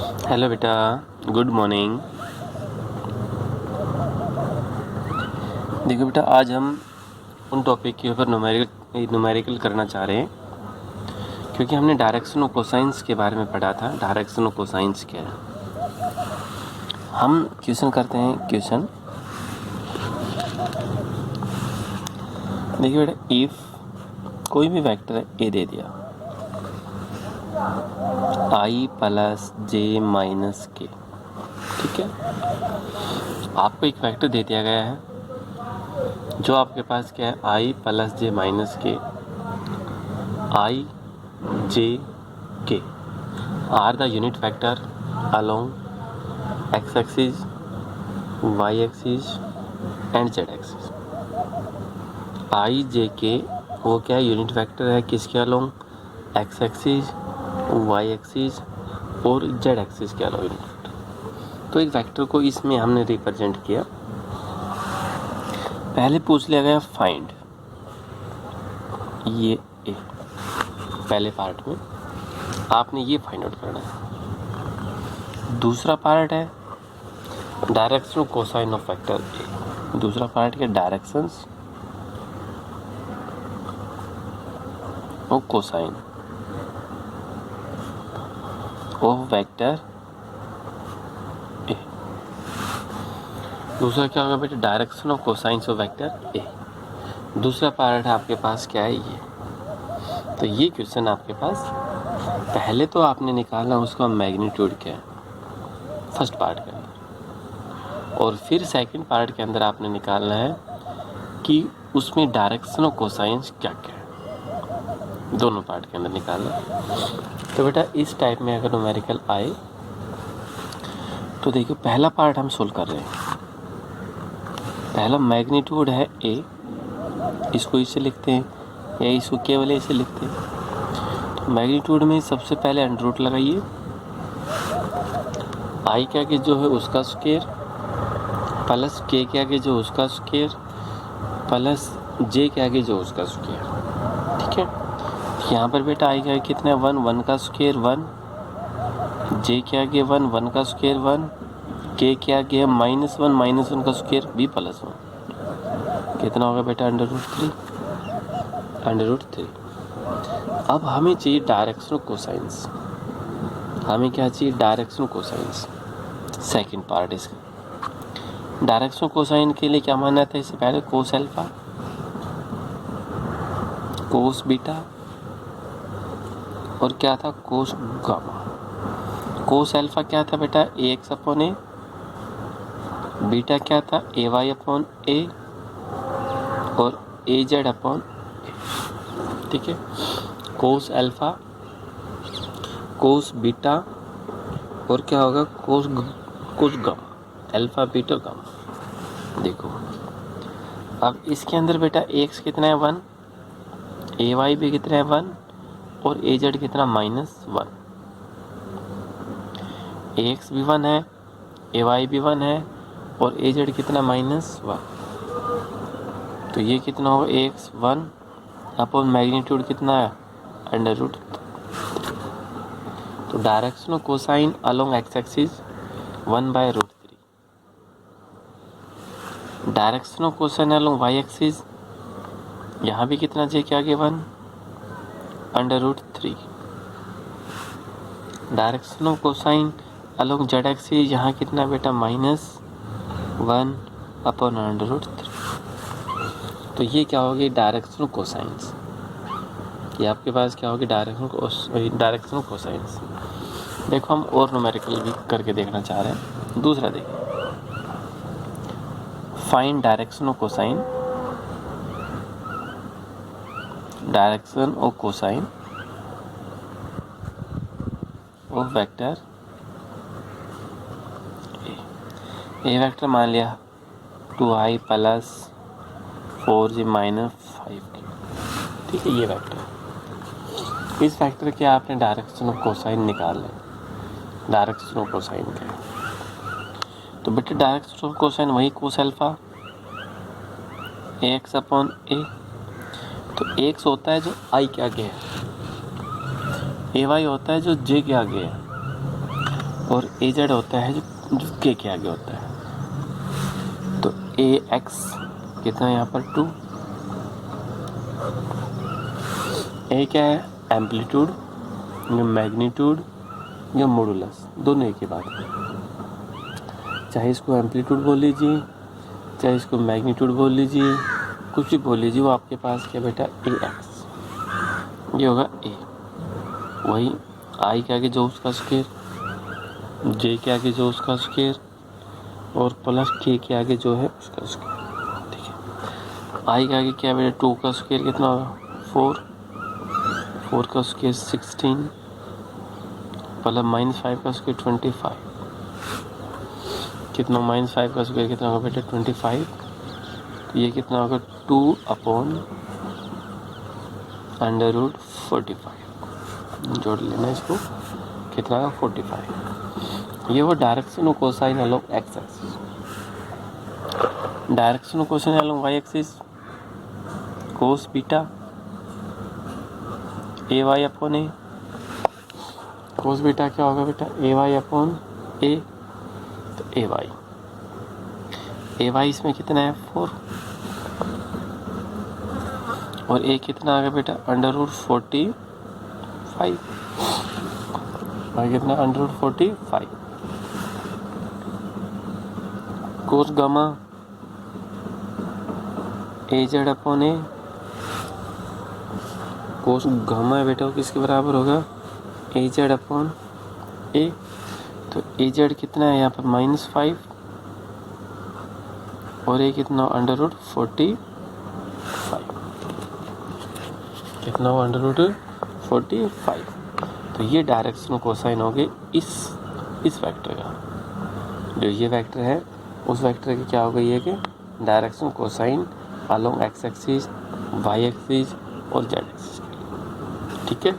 Hello बेटा, good morning. देखो बेटा, आज हम उन टॉपिक के ऊपर न्यूमेरिकल करना चाह रहे हैं, क्योंकि हमने डायरेक्शन और कोसाइंस के बारे में पढ़ा था। डायरेक्शन और कोसाइंस क्या है। हम क्वेश्चन करते हैं। क्वेश्चन देखिए बेटा, इफ कोई भी वेक्टर ए दे दिया i प्लस जे माइनस के, ठीक है। आपको एक वेक्टर दे दिया गया है जो आपके पास क्या है, i plus J minus K, i j k are the unit vector along x axis, y axis and z axis. i j k वो क्या है, यूनिट वेक्टर है किसके along, x axis, y axis और जेड एक्सिस के along unit vector. तो एक vector को इसमें हमने रिप्रेजेंट किया। पहले पूछ लिया गया फाइंड ये ए, पहले पार्ट में आपने ये फाइंड आउट करना है। दूसरा पार्ट है direction cosine of vector A. दूसरा पार्ट क्या, डायरेक्शंस और कोसाइन ऑफ वेक्टर ए। दूसरा क्या होगा बेटा, direction of cosines of vector A. दूसरा पार्ट है आपके पास क्या है, ये। तो ये क्वेश्चन आपके पास पहले तो आपने निकालना उसका मैग्नीट्यूड क्या है फर्स्ट पार्ट के अंदर, और फिर सेकंड पार्ट के अंदर आपने निकालना है कि उसमें डायरेक्शन और कोसाइंस क्या क्या है, दोनों पार्ट के अंदर निकालना। तो बेटा इस टाइप में अगर न्यूमेरिकल आए तो देखिए, पहला पार्ट हम सोल्व कर रहे हैं। पहला मैग्नीट्यूड है ए, इसको इसे लिखते हैं या इसको केवल ऐसे लिखते हैं। तो मैग्नीट्यूड में सबसे पहले अंडर रूट लगाइए, आई के आगे जो है उसका स्क्वायर प्लस के आगे जो उसका स्क्वायर प्लस जे के आगे जो उसका स्क्वायर, ठीक है। यहाँ पर बेटा आई के आगे कितना है, 1, 1 का स्क्वायर 1, जे के आगे 1, 1 का स्क्वायर 1, के आगे है -1 -1 का स्क्वायर भी +1, कितना होगा बेटा, √3। अब हमें चाहिए डायरेक्शनल कोसाइंस। हमें क्या चाहिए, डायरेक्शनल कोसाइंस। सेकंड पार्ट इसका डायरेक्शनल कोसाइन के लिए क्या मानना था, इससे पहले कोस अल्फा, कोस बीटा और क्या था, कोस गामा। कोस अल्फा क्या था बेटा, ax/a, बीटा क्या था, ay/a और az/a, ठीक है। कोस अल्फा, कोस बीटा और क्या होगा, cos gamma, alpha beta gamma. देखो अब इसके अंदर बेटा x कितना है 1, ay भी कितना है 1 और az कितना -1। ax भी 1 है, ay भी 1 है और az कितना -1। तो ये कितना होगा, x 1 अपॉन मैग्नीट्यूड कितना है, √। तो direction of cosine along x axis 1/√3। Direction of cosine along y axis, यहाँ भी कितना जे के आगे 1 √3। Direction of cosine along z axis, यहाँ कितना बेटा -1 अपॉन √3। तो ये क्या होगी, डायरेक्शन ऑफ कोसाइंस। ये आपके पास क्या होगी, डायरेक्शन ऑफ कोसाइंस। देखो हम और न्यूमेरिकल भी करके देखना चाह रहे हैं। दूसरा देखिए, find direction of cosine, direction of cosine of vector A vector मान लिया 2i plus 4j minus 5k, ठीक है। ये वेक्टर, इस वेक्टर के आपने डायरेक्शन ऑफ कोसाइन निकाल लें। डायरेक्शन ऑफ कोसाइन क्या है, तो बेटा डायरेक्शन ऑफ कोसाइन वही कोस अल्फा ax/a। तो x होता है जो i के आगे है, ay होता है जो j के आगे है, और ए जेड होता है जो के के आगे होता है। तो ए एक्स कितना है यहाँ पर 2। ए क्या है, एम्पलीट्यूड या मैग्नीट्यूड या मॉडुलस, दोनों एक ही बात है। चाहे इसको एम्पलीट्यूड बोल लीजिए, चाहे इसको मैग्नीट्यूड बोल लीजिए, कुछ भी बोल लीजिए, वो आपके पास क्या बेटा ए एक्स, ये होगा ए। वही आई के आगे जो उसका स्क्वायर, जे के आगे जो उसका स्क्वायर, और प्लस के आगे जो है उसका स्क्वायर। ठीक है, आई के आगे क्या बेटा 2 का स्क्वायर कितना होगा 4, 4 का स्क्वायर 16, प्लस -5 का स्क्वायर 25, कितना -5 का स्क्वायर कितना होगा बेटा 25। तो ये कितना होगा 2/√45 जोड़ लेना इसको, कितना होगा 45। ये वो direction of cosine along x axis, direction of cosine along y axis cos beta A y upon A. Cos beta क्या होगा बेटा ए वाई अपॉन ए, तो ए वाई इसमें कितना है 4, और ए कितना आ गया बेटा √45, और कितना √45। Cos gamma A Z upon A, cos gamma है बेटा वो किसके बराबर होगा ए जेड अपॉन ए। तो ए जेड कितना है यहाँ पर -5, और ए कितना √45, कितना हो √45। तो ये डायरेक्शन कोसाइन हो गए इस वेक्टर का, जो ये वेक्टर है उस वेक्टर की क्या हो गई है कि direction cosine along x axis, y axis और जेड एक्सिस। ठीक है।